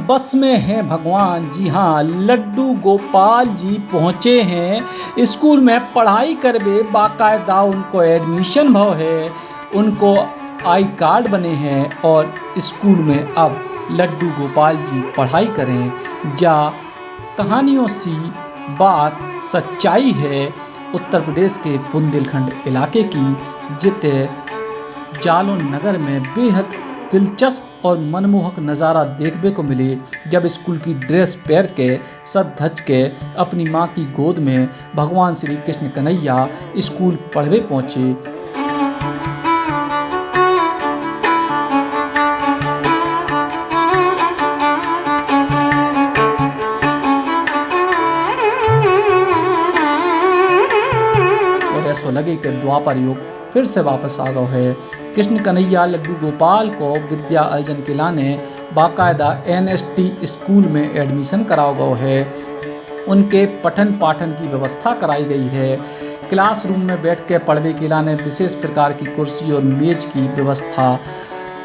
बस में हैं भगवान। जी हाँ, लड्डू गोपाल जी पहुँचे हैं स्कूल में पढ़ाई करवे। बाकायदा उनको एडमिशन भव है, उनको आई कार्ड बने हैं और स्कूल में अब लड्डू गोपाल जी पढ़ाई करें। जा कहानियों सी बात सच्चाई है उत्तर प्रदेश के बुंदेलखंड इलाके की, जिते जालौन नगर में बेहद दिलचस्प और मनमोहक नज़ारा देखने को मिले जब स्कूल की ड्रेस पहन के सज धज के अपनी माँ की गोद में भगवान श्री कृष्ण कन्हैया स्कूल पढ़वे पहुँचे। और ऐसा लगे कि द्वापर युग फिर से वापस आ गए है। कृष्ण कन्हैया लड्डू गोपाल को विद्या अर्जन के लाने बाकायदा NST स्कूल में एडमिशन कराया गया है। उनके पठन पाठन की व्यवस्था कराई गई है। क्लासरूम में बैठ के पढ़ने के लाने विशेष प्रकार की कुर्सी और मेज की व्यवस्था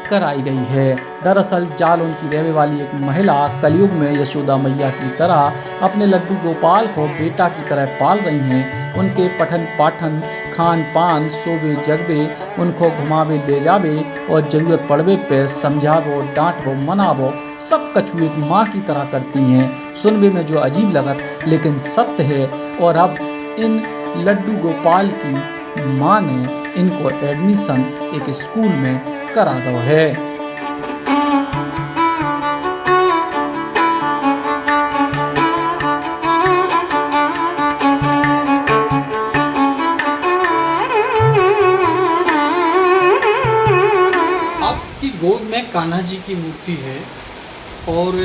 कराई गई है। दरअसल जालौन की रहने वाली एक महिला कलयुग में यशोदा मैया की तरह अपने लड्डू गोपाल को बेटा की तरह पाल रही हैं। उनके पठन पाठन, खान पान, सोवे जगवे, उनको घुमावे ले जावे और ज़रूरत पड़वे पे समझावो, डांटवो, मनावो, सब कछु एक माँ की तरह करती हैं। सुनने में जो अजीब लगत लेकिन सत्य है। और अब इन लड्डू गोपाल की माँ ने इनको एडमिशन एक स्कूल में करा दो है। आपकी गोद में कान्हा जी की मूर्ति है और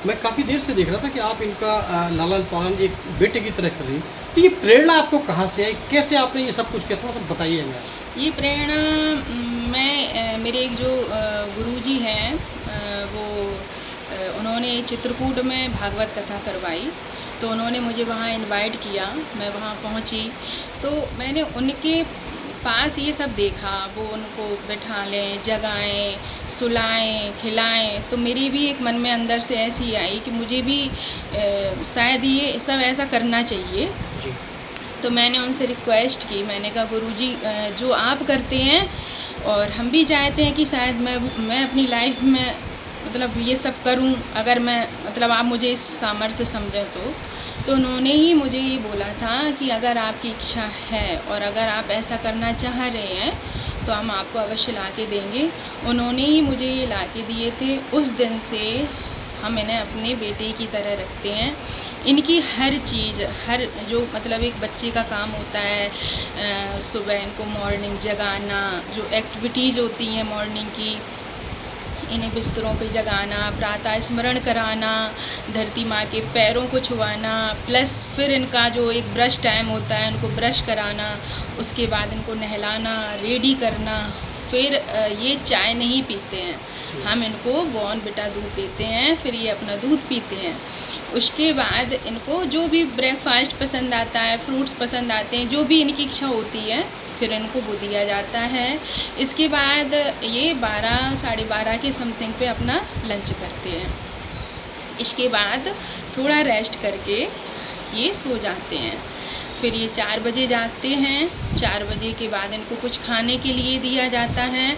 मैं काफ़ी देर से देख रहा था कि आप इनका लालन पालन एक बेटे की तरह कर रही हैं। तो ये प्रेरणा आपको कहाँ से आई, कैसे आपने ये सब कुछ किया, थोड़ा सा बताइए हमें। ये प्रेरणा मेरे एक जो गुरुजी हैं उन्होंने चित्रकूट में भागवत कथा करवाई, तो उन्होंने मुझे वहाँ इनवाइट किया। मैं वहाँ पहुँची तो मैंने उनके पास ये सब देखा। वो उनको बैठा लें, जगाएं, सुलाएं, खिलाएं, तो मेरी भी एक मन में अंदर से ऐसी आई कि मुझे भी शायद ये सब ऐसा करना चाहिए जी। तो मैंने उनसे रिक्वेस्ट की। मैंने कहा गुरुजी, जो आप करते हैं और हम भी चाहते हैं कि शायद मैं अपनी लाइफ में मतलब ये सब करूं, अगर मैं मतलब आप मुझे इस सामर्थ्य समझें तो उन्होंने ही मुझे ये बोला था कि अगर आपकी इच्छा है और अगर आप ऐसा करना चाह रहे हैं तो हम आपको अवश्य ला के देंगे। उन्होंने ही मुझे ये ला के दिए थे। उस दिन से हम इन्हें अपने बेटे की तरह रखते हैं। इनकी हर चीज़, हर जो मतलब एक बच्चे का काम होता है, सुबह इनको मॉर्निंग जगाना, जो एक्टिविटीज़ होती हैं मॉर्निंग की, इन्हें बिस्तरों पे जगाना, प्रातः स्मरण कराना, धरती माँ के पैरों को छुआना, प्लस फिर इनका जो एक ब्रश टाइम होता है उनको ब्रश कराना, उसके बाद इनको नहलाना, रेडी करना। फिर ये चाय नहीं पीते हैं, हम इनको बॉर्नविटा दूध देते हैं, फिर ये अपना दूध पीते हैं। उसके बाद इनको जो भी ब्रेकफास्ट पसंद आता है, फ्रूट्स पसंद आते हैं, जो भी इनकी इच्छा होती है फिर इनको वो दिया जाता है। इसके बाद ये 12 साढ़े 12 के समथिंग पे अपना लंच करते हैं। इसके बाद थोड़ा रेस्ट करके ये सो जाते हैं। फिर ये 4 बजे जागते हैं। 4 बजे के बाद इनको कुछ खाने के लिए दिया जाता है।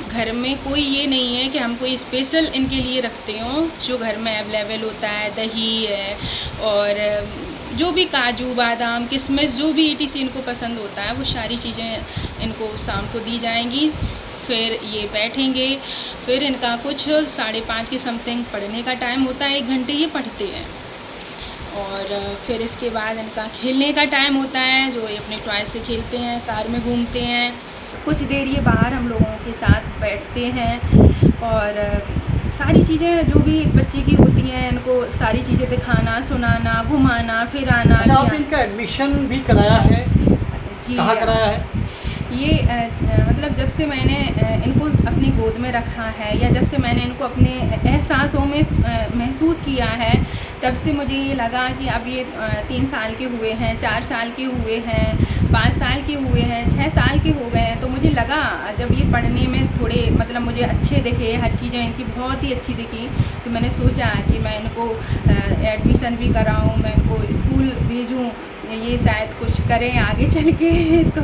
घर में कोई ये नहीं है कि हम कोई स्पेशल इनके लिए रखते हों, जो घर में अवेलेबल होता है, दही है और जो भी काजू बादाम किशमिश जो भी ETC इनको पसंद होता है वो सारी चीज़ें इनको शाम को दी जाएंगी। फिर ये बैठेंगे। फिर इनका कुछ 5:30 के समथिंग पढ़ने का टाइम होता है, 1 घंटे ये पढ़ते हैं। और फिर इसके बाद इनका खेलने का टाइम होता है, जो ये अपने टॉय से खेलते हैं, कार में घूमते हैं। कुछ देर ये बाहर हम लोगों के साथ बैठते हैं और सारी चीज़ें जो भी एक बच्चे की होती हैं इनको सारी चीज़ें दिखाना, सुनाना, घुमाना, फिराना। अच्छा, आप इनका एडमिशन भी कराया है? जी, कहाँ कराया है? ये मतलब जब से मैंने इनको अपनी गोद में रखा है या जब से मैंने इनको अपने एहसासों में महसूस किया है, तब से मुझे ये लगा कि अब ये 3 साल के हुए हैं, 4 साल के हुए हैं, 5 साल के हुए हैं, 6 साल के हो गए हैं। तो मुझे लगा जब ये पढ़ने में थोड़े मतलब मुझे अच्छे दिखे, हर चीज़ें इनकी बहुत ही अच्छी दिखी, तो मैंने सोचा कि मैं इनको एडमिशन भी कराऊँ, मैं इनको स्कूल भेजूँ, ये शायद कुछ करें आगे चल के। तो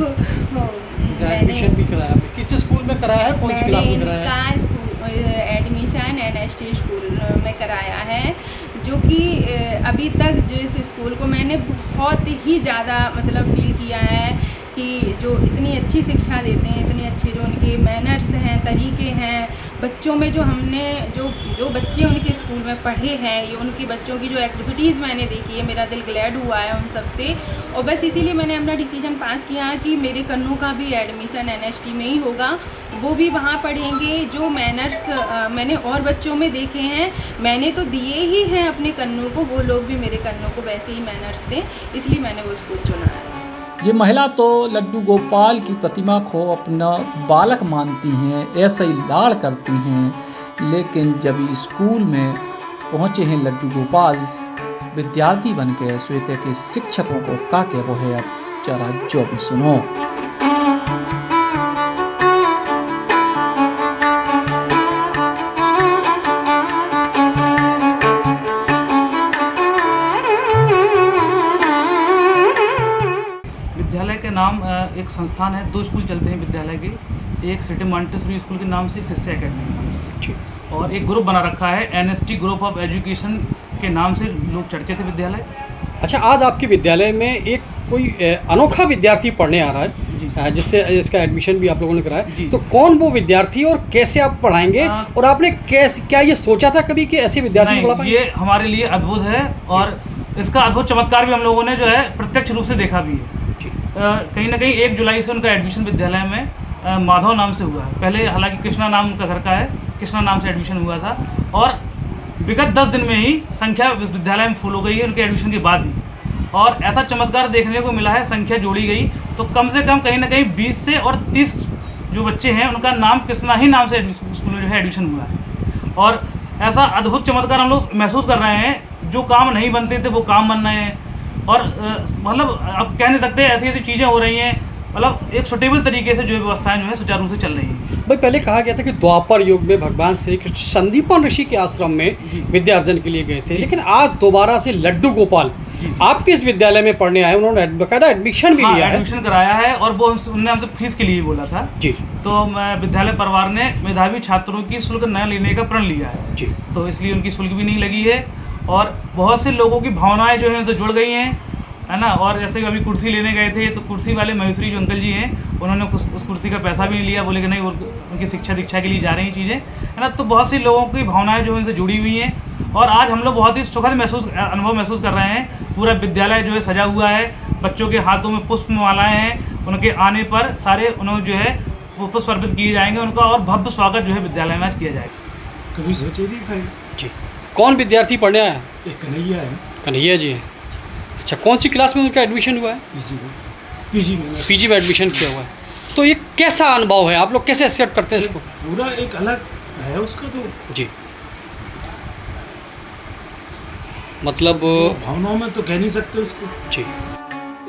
एडमिशन भी कराया आपने? किस स्कूल में कराया है, कौन सी क्लास में कराया है? मैंने स्कूल एडमिशन NST स्कूल में कराया है, जो कि अभी तक जिस स्कूल को मैंने बहुत ही ज़्यादा मतलब फील किया है कि जो इतनी अच्छी शिक्षा देते हैं, इतनी अच्छे जो उनके मैनर्स हैं, तरीके हैं, बच्चों में जो हमने जो बच्चे उनके स्कूल में पढ़े हैं, ये उनके बच्चों की जो एक्टिविटीज़ मैंने देखी है, मेरा दिल ग्लैड हुआ है उन सब से। और बस इसीलिए मैंने अपना डिसीजन पास किया कि मेरे कन्नों का भी एडमिशन NST में ही होगा, वो भी वहाँ पढ़ेंगे। जो मैनर्स मैंने और बच्चों में देखे हैं, मैंने तो दिए ही हैं अपने कन्नों को, वो लोग भी मेरे कन्नों को वैसे ही मैनर्स दें, इसलिए मैंने वो स्कूल चुना है। ये महिला तो लड्डू गोपाल की प्रतिमा को अपना बालक मानती हैं, ऐसे ही लाड़ करती हैं, लेकिन जब स्कूल में पहुँचे हैं लड्डू गोपाल विद्यार्थी बन के श्वेता के शिक्षकों को का के वो है, अब जरा जो भी सुनो। विद्यालय के नाम एक संस्थान है, 2 स्कूल चलते हैं विद्यालय के, एक सिटी मॉन्टेसरी स्कूल के नाम से, एक शिष्य अकेडमी के नाम से, और एक ग्रुप बना रखा है NST ग्रुप ऑफ एजुकेशन के नाम से लोग चर्चित है विद्यालय। अच्छा, आज आपके विद्यालय में एक कोई अनोखा विद्यार्थी पढ़ने आ रहा है, जिससे इसका एडमिशन भी आप लोगों ने कराया, तो कौन वो विद्यार्थी और कैसे आप पढ़ाएंगे, और आपने क्या ये सोचा था कभी कि ऐसे विद्यार्थी को पढ़ा पाएंगे? ये हमारे लिए अद्भुत है, और इसका अद्भुत चमत्कार भी हम लोगों ने जो है प्रत्यक्ष रूप से देखा भी है। कहीं ना कहीं 1 जुलाई से उनका एडमिशन विद्यालय में माधव नाम से हुआ है। पहले हालांकि कृष्णा नाम उनका घर का है, कृष्णा नाम से एडमिशन हुआ था, और विगत 10 दिन में ही संख्या विद्यालय में फुल हो गई है उनके एडमिशन के बाद ही, और ऐसा चमत्कार देखने को मिला है, संख्या जोड़ी गई तो कम से कम कहीं ना कहीं 20 से और 30 जो बच्चे हैं उनका नाम कृष्णा ही नाम से स्कूल में जो है एडमिशन हुआ है। और ऐसा अद्भुत चमत्कार हम लोग महसूस कर रहे हैं, जो काम नहीं बनते थे वो काम बन रहे हैं, और मतलब अब कह नहीं सकते ऐसी ऐसी चीज़ें हो रही हैं, मतलब एक सुटेबल तरीके से जो व्यवस्थाएं जो है सुचारू रूप से चल रही हैं। भाई, पहले कहा गया था कि द्वापर युग में भगवान श्री कृष्ण संदीपन ऋषि के आश्रम में विद्यार्जन के लिए गए थे, लेकिन आज दोबारा से लड्डू गोपाल आपके इस विद्यालय में पढ़ने आए, उन्होंने बकायदा एडमिशन भी लिया है, एडमिशन कराया है, और वो उन्होंने हमसे फीस के लिए बोला था जी। तो विद्यालय परिवार ने मेधावी छात्रों की शुल्क न लेने का प्रण लिया है जी, तो इसलिए उनकी शुल्क भी नहीं लगी है, और बहुत से लोगों की भावनाएं जो है उनसे जुड़ गई हैं, है ना। और जैसे कि अभी कुर्सी लेने गए थे तो कुर्सी वाले मयूश्री जो अंकल जी हैं, उन्होंने उस कुर्सी का पैसा भी नहीं लिया, बोले कि नहीं उनकी शिक्षा दीक्षा के लिए जा रही चीज़ें, है ना। तो बहुत सी लोगों की भावनाएं जो है उनसे जुड़ी हुई हैं, और आज हम लोग बहुत ही सुखद अनुभव महसूस कर रहे हैं। पूरा विद्यालय जो है सजा हुआ है, बच्चों के हाथों में पुष्पमालाएँ हैं, उनके आने पर सारे उन्होंने जो है पुष्प अर्पित किए जाएंगे उनका, और भव्य स्वागत जो है विद्यालय में आज किया जाएगा। कभी सोचे नहीं भाई जी। कौन विद्यार्थी पढ़ने आया? एक कन्हैया है, कन्हैया जी हैं। अच्छा, कौन सी क्लास में उनका एडमिशन हुआ है? पीजी में एडमिशन किया हुआ है। तो ये कैसा अनुभव है, आप लोग कैसे एक्सेप्ट करते हैं इसको? पूरा एक अलग है उसका तो जी, मतलब भावनाओं में तो कह नहीं सकते उसको जी।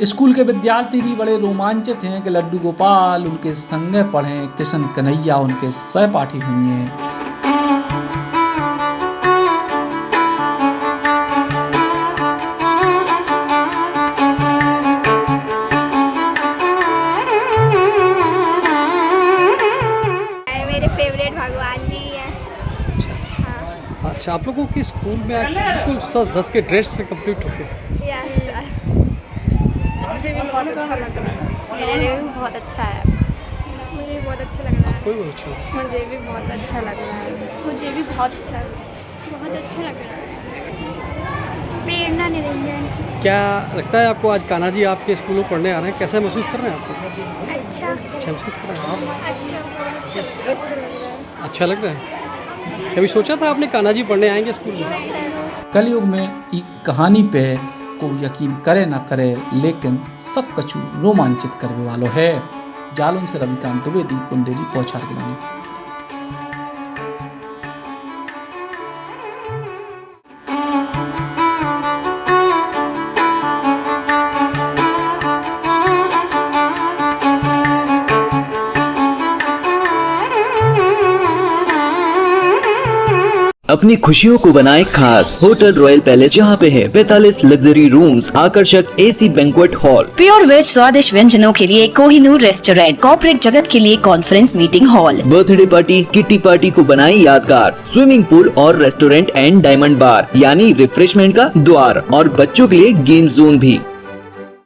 स्कूल के विद्यार्थी भी बड़े रोमांचित हैं कि लड्डू गोपाल उनके संग पढ़ें, किशन कन्हैया उनके सहपाठी होंगे। अच्छा, आप लोगों के स्कूल में बिल्कुल सज धस के ड्रेस में कंप्लीट होके? मुझे भी बहुत अच्छा लग रहा है। मेरे लिए भी बहुत अच्छा है। मुझे भी बहुत अच्छा लग रहा है। कोई अच्छा, मुझे भी बहुत अच्छा लग रहा है। मुझे भी बहुत अच्छा लग रहा है। प्रेरणा निरंजन। क्या लगता है आपको, आज कान्हा जी आपके स्कूल में पढ़ने आ रहे हैं, कैसा महसूस कर रहे हैं आपको? अच्छा महसूस कर रहे हैं आप? अच्छा लग रहा है। कभी सोचा था आपने कान्हा जी पढ़ने आएंगे स्कूल में? कलयुग में एक कहानी पे को यकीन करे ना करे, लेकिन सब कछु रोमांचित करने वालों है। जालौन से रविकांत द्विवेदी, पुंदेरी, बौछार गिलानी। अपनी खुशियों को बनाए खास होटल रॉयल पैलेस, जहाँ पे है 45 लग्जरी रूम्स, आकर्षक AC banquet hall, pure veg स्वादिष्ट व्यंजनों के लिए कोहिनूर रेस्टोरेंट, कॉर्पोरेट जगत के लिए conference meeting hall, birthday party, kitty party को बनाई यादगार, स्विमिंग पूल और रेस्टोरेंट एंड डायमंड बार यानी रिफ्रेशमेंट का द्वार, और बच्चों के लिए गेम जोन भी।